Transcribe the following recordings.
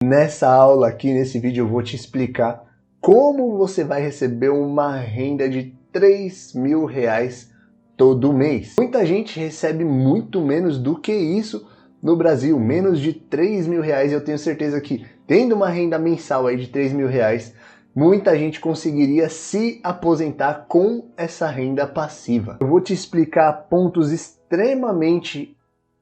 Nessa aula aqui, nesse vídeo, eu vou te explicar como você vai receber uma renda de R$ 3.000 todo mês. Muita gente recebe muito menos do que isso no Brasil, menos de R$ 3.000. Eu tenho certeza que tendo uma renda mensal aí de R$ 3.000, muita gente conseguiria se aposentar com essa renda passiva. Eu vou te explicar pontos extremamente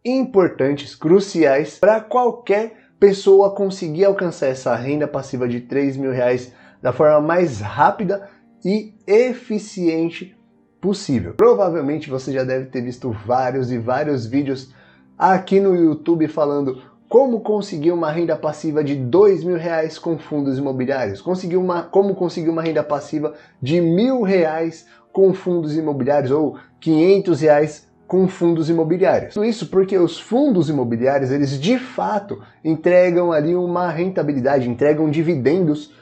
importantes, cruciais, para qualquer pessoa conseguir alcançar essa renda passiva de R$ 3.000 da forma mais rápida e eficiente possível. Provavelmente você já deve ter visto vários vídeos aqui no YouTube falando como conseguir uma renda passiva de R$ 2.000 com fundos imobiliários, como conseguir uma renda passiva de R$ 1.000 com fundos imobiliários ou R$ 500 com fundos imobiliários. Tudo isso porque os fundos imobiliários, eles de fato entregam ali uma rentabilidade, entregam dividendos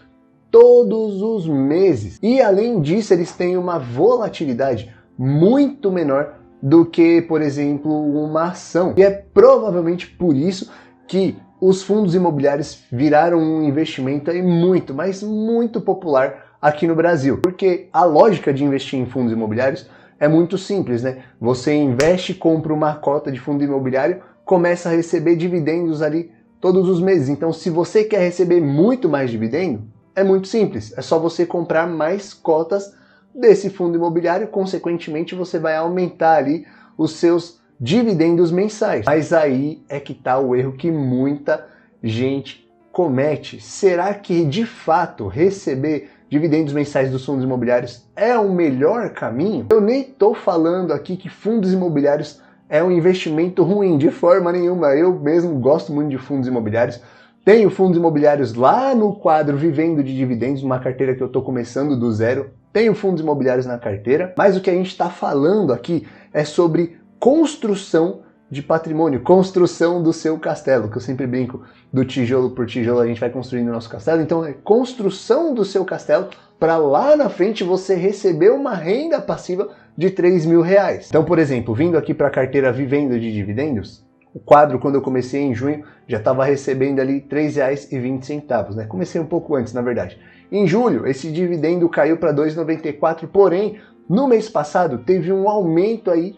todos os meses. E além disso, eles têm uma volatilidade muito menor do que, por exemplo, uma ação. E é provavelmente por isso que os fundos imobiliários viraram um investimento aí muito, mas muito popular aqui no Brasil. Porque a lógica de investir em fundos imobiliários é muito simples, né? Você investe, compra uma cota de fundo imobiliário, começa a receber dividendos ali todos os meses. Então, se você quer receber muito mais dividendo, é muito simples. É só você comprar mais cotas desse fundo imobiliário, consequentemente você vai aumentar ali os seus dividendos mensais. Mas aí é que está o erro que muita gente comete. Será que de fato receber dividendos mensais dos fundos imobiliários é o melhor caminho? Eu nem estou falando aqui que fundos imobiliários é um investimento ruim, de forma nenhuma. Eu mesmo gosto muito de fundos imobiliários. Tenho fundos imobiliários lá no quadro Vivendo de Dividendos, uma carteira que eu estou começando do zero. Tenho fundos imobiliários na carteira, mas o que a gente está falando aqui é sobre construção de patrimônio, construção do seu castelo, que eu sempre brinco, do tijolo por tijolo a gente vai construindo o nosso castelo. Então é construção do seu castelo para lá na frente você receber uma renda passiva de R$ 3.000. Então, por exemplo, vindo aqui para a carteira Vivendo de Dividendos, o quadro, quando eu comecei em junho, já estava recebendo ali R$ 3,20, né? Comecei um pouco antes, na verdade. Em julho, esse dividendo caiu para R$ 2,94, porém, no mês passado, teve um aumento aí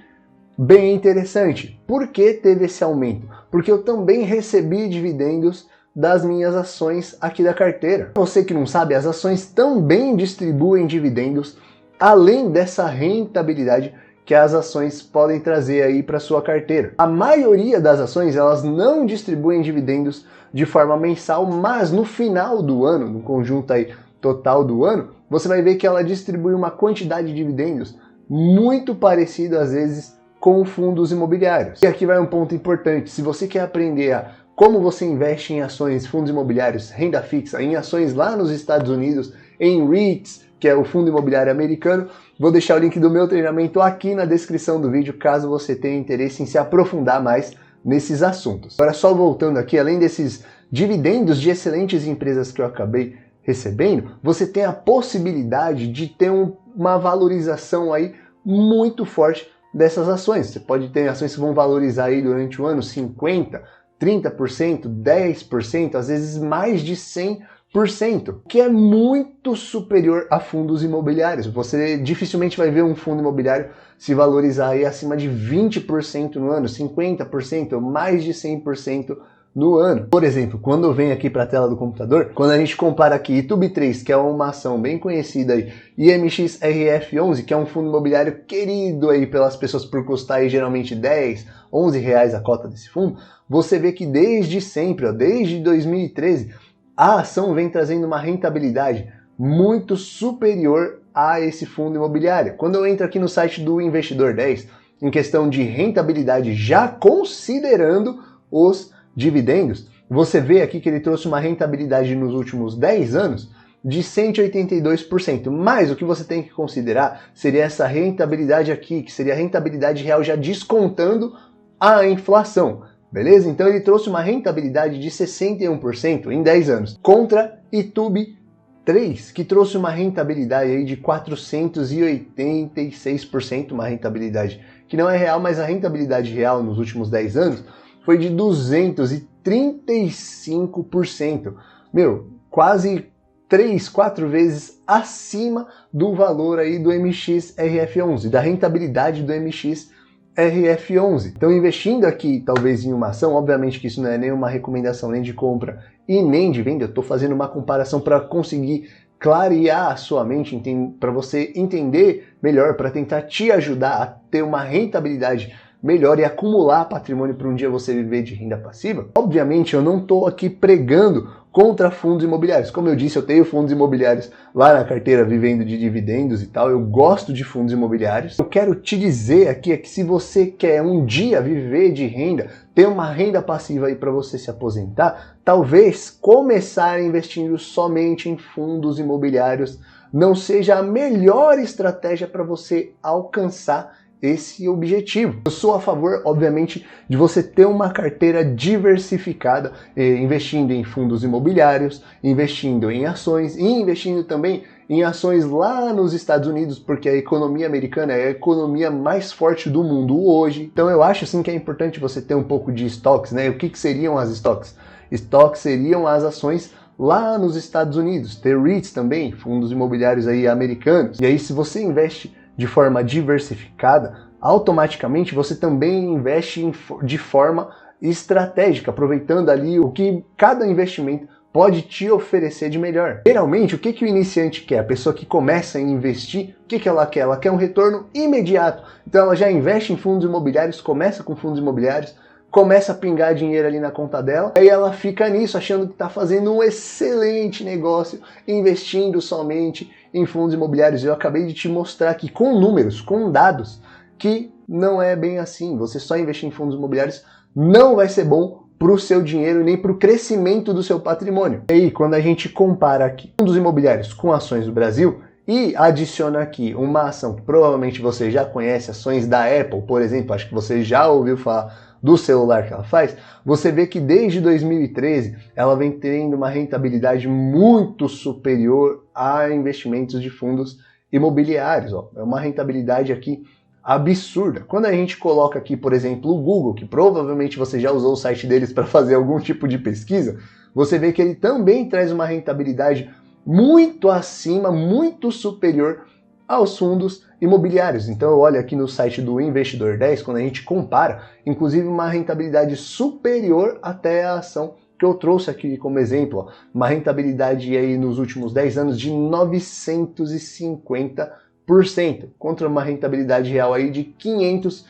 bem interessante. Por que teve esse aumento? Porque eu também recebi dividendos das minhas ações aqui da carteira. Você que não sabe, as ações também distribuem dividendos, além dessa rentabilidade que as ações podem trazer aí para sua carteira. A maioria das ações, elas não distribuem dividendos de forma mensal, mas no final do ano, no conjunto aí total do ano, você vai ver que ela distribui uma quantidade de dividendos muito parecida às vezes com fundos imobiliários. E aqui vai um ponto importante. Se você quer aprender a como você investe em ações, fundos imobiliários, renda fixa, em ações lá nos Estados Unidos, em REITs, que é o fundo imobiliário americano, vou deixar o link do meu treinamento aqui na descrição do vídeo, caso você tenha interesse em se aprofundar mais nesses assuntos. Agora, só voltando aqui, além desses dividendos de excelentes empresas que eu acabei recebendo, você tem a possibilidade de ter uma valorização aí muito forte dessas ações. Você pode ter ações que vão valorizar aí durante o ano 50%, 30%, 10%, às vezes mais de 100%, que é muito superior a fundos imobiliários. Você dificilmente vai ver um fundo imobiliário se valorizar aí acima de 20% no ano, 50%, mais de 100% no ano. Por exemplo, quando eu venho aqui para a tela do computador, quando a gente compara aqui Itub3, que é uma ação bem conhecida aí, e MXRF11, que é um fundo imobiliário querido aí pelas pessoas por custar aí geralmente R$ 10, R$ 11 a cota desse fundo, você vê que desde sempre, ó, desde 2013, a ação vem trazendo uma rentabilidade muito superior a esse fundo imobiliário. Quando eu entro aqui no site do Investidor 10, em questão de rentabilidade, já considerando os dividendos, você vê aqui que ele trouxe uma rentabilidade nos últimos 10 anos de 182%. Mas o que você tem que considerar seria essa rentabilidade aqui, que seria a rentabilidade real já descontando a inflação. Beleza? Então ele trouxe uma rentabilidade de 61% em 10 anos, contra Itub3, que trouxe uma rentabilidade aí de 486%, uma rentabilidade que não é real, mas a rentabilidade real nos últimos 10 anos foi de 235%. Meu, quase 3, 4 vezes acima do valor aí do MXRF11, da rentabilidade do MXRF11. Então, investindo aqui talvez em uma ação, obviamente que isso não é nenhuma recomendação nem de compra e nem de venda, eu estou fazendo uma comparação para conseguir clarear a sua mente, para você entender melhor, para tentar te ajudar a ter uma rentabilidade melhor e acumular patrimônio para um dia você viver de renda passiva. Obviamente eu não estou aqui pregando contra fundos imobiliários. Como eu disse, eu tenho fundos imobiliários lá na carteira vivendo de dividendos e tal, eu gosto de fundos imobiliários. Eu quero te dizer aqui é que se você quer um dia viver de renda, ter uma renda passiva aí para você se aposentar, talvez começar investindo somente em fundos imobiliários não seja a melhor estratégia para você alcançar esse objetivo. Eu sou a favor, obviamente, de você ter uma carteira diversificada, investindo em fundos imobiliários, investindo em ações e investindo também em ações lá nos Estados Unidos, porque a economia americana é a economia mais forte do mundo hoje. Então eu acho assim que é importante você ter um pouco de estoques, né? O que seriam as estoques? Estoques seriam as ações lá nos Estados Unidos, ter REITs também, fundos imobiliários aí americanos. E aí se você investe de forma diversificada, automaticamente você também investe de forma estratégica, aproveitando ali o que cada investimento pode te oferecer de melhor. Geralmente, o que o iniciante quer? A pessoa que começa a investir, o que ela quer? Ela quer um retorno imediato. Então ela já investe em fundos imobiliários, começa com fundos imobiliários, começa a pingar dinheiro ali na conta dela, aí ela fica nisso, achando que está fazendo um excelente negócio, investindo somente em fundos imobiliários. Eu acabei de te mostrar aqui com números, com dados, que não é bem assim. Você só investir em fundos imobiliários não vai ser bom para o seu dinheiro nem para o crescimento do seu patrimônio. E aí, quando a gente compara aqui fundos imobiliários com ações do Brasil, e adiciona aqui uma ação que provavelmente você já conhece, ações da Apple, por exemplo, acho que você já ouviu falar do celular que ela faz, você vê que desde 2013 ela vem tendo uma rentabilidade muito superior a investimentos de fundos imobiliários. Ó. É uma rentabilidade aqui absurda. Quando a gente coloca aqui, por exemplo, o Google, que provavelmente você já usou o site deles para fazer algum tipo de pesquisa, você vê que ele também traz uma rentabilidade muito acima, muito superior aos fundos imobiliários. Então eu olho aqui no site do Investidor 10, quando a gente compara, inclusive uma rentabilidade superior até a ação que eu trouxe aqui como exemplo, ó, uma rentabilidade aí nos últimos 10 anos de 950%, contra uma rentabilidade real aí de 500%,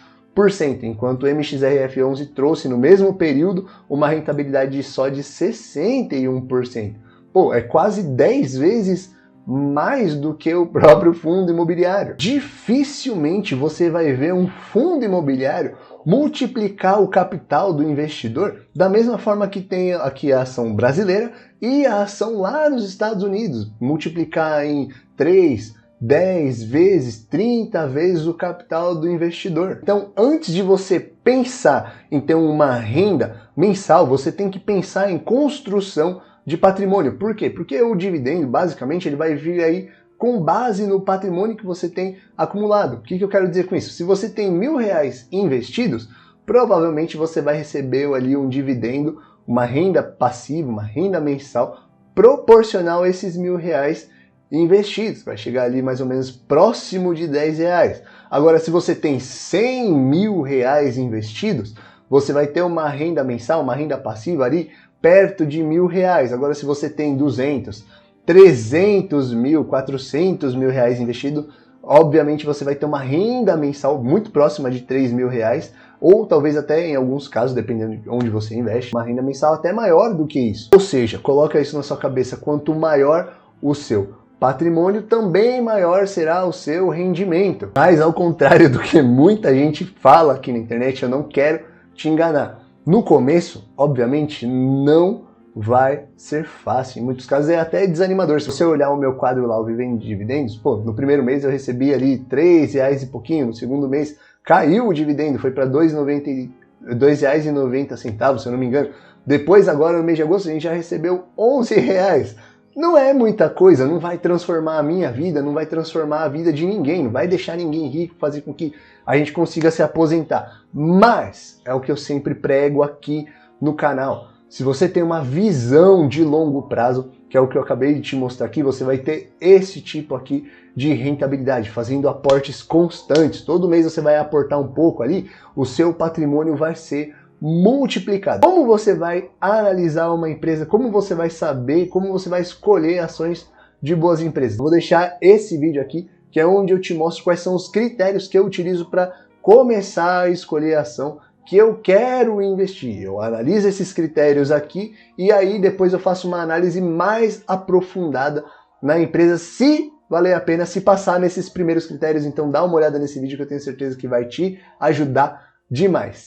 enquanto o MXRF11 trouxe no mesmo período uma rentabilidade só de 61%. Pô, é quase 10 vezes mais do que o próprio fundo imobiliário. Dificilmente você vai ver um fundo imobiliário multiplicar o capital do investidor da mesma forma que tem aqui a ação brasileira e a ação lá nos Estados Unidos, multiplicar em 3, 10 vezes, 30 vezes o capital do investidor. Então, antes de você pensar em ter uma renda mensal, você tem que pensar em construção de patrimônio. Por quê? Porque o dividendo, basicamente, ele vai vir aí com base no patrimônio que você tem acumulado. O que eu quero dizer com isso? Se você tem R$1.000 investidos, provavelmente você vai receber ali um dividendo, uma renda passiva, uma renda mensal, proporcional a esses R$1.000 investidos. Vai chegar ali mais ou menos próximo de R$10. Agora, se você tem R$100.000 investidos, você vai ter uma renda mensal, uma renda passiva ali, perto de R$1.000. Agora, se você tem 200, 300 mil, 400 mil reais investido, obviamente você vai ter uma renda mensal muito próxima de R$3.000, ou talvez até em alguns casos, dependendo de onde você investe, uma renda mensal até maior do que isso. Ou seja, coloca isso na sua cabeça, quanto maior o seu patrimônio, também maior será o seu rendimento. Mas ao contrário do que muita gente fala aqui na internet, eu não quero te enganar. No começo, obviamente, não vai ser fácil. Em muitos casos é até desanimador. Se você olhar o meu quadro lá, o Vivendo de Dividendos, pô, no primeiro mês eu recebi ali R$3 e pouquinho, no segundo mês caiu o dividendo, foi para R$2,90, se eu não me engano. Depois, agora no mês de agosto, a gente já recebeu R$11. Não é muita coisa, não vai transformar a minha vida, não vai transformar a vida de ninguém, não vai deixar ninguém rico, fazer com que a gente consiga se aposentar. Mas é o que eu sempre prego aqui no canal. Se você tem uma visão de longo prazo, que é o que eu acabei de te mostrar aqui, você vai ter esse tipo aqui de rentabilidade, fazendo aportes constantes. Todo mês você vai aportar um pouco ali, o seu patrimônio vai ser multiplicado. Como você vai analisar uma empresa, como você vai saber, como você vai escolher ações de boas empresas? Vou deixar esse vídeo aqui, que é onde eu te mostro quais são os critérios que eu utilizo para começar a escolher a ação que eu quero investir. Eu analiso esses critérios aqui e aí depois eu faço uma análise mais aprofundada na empresa, se valer a pena, se passar nesses primeiros critérios. Então dá uma olhada nesse vídeo que eu tenho certeza que vai te ajudar demais.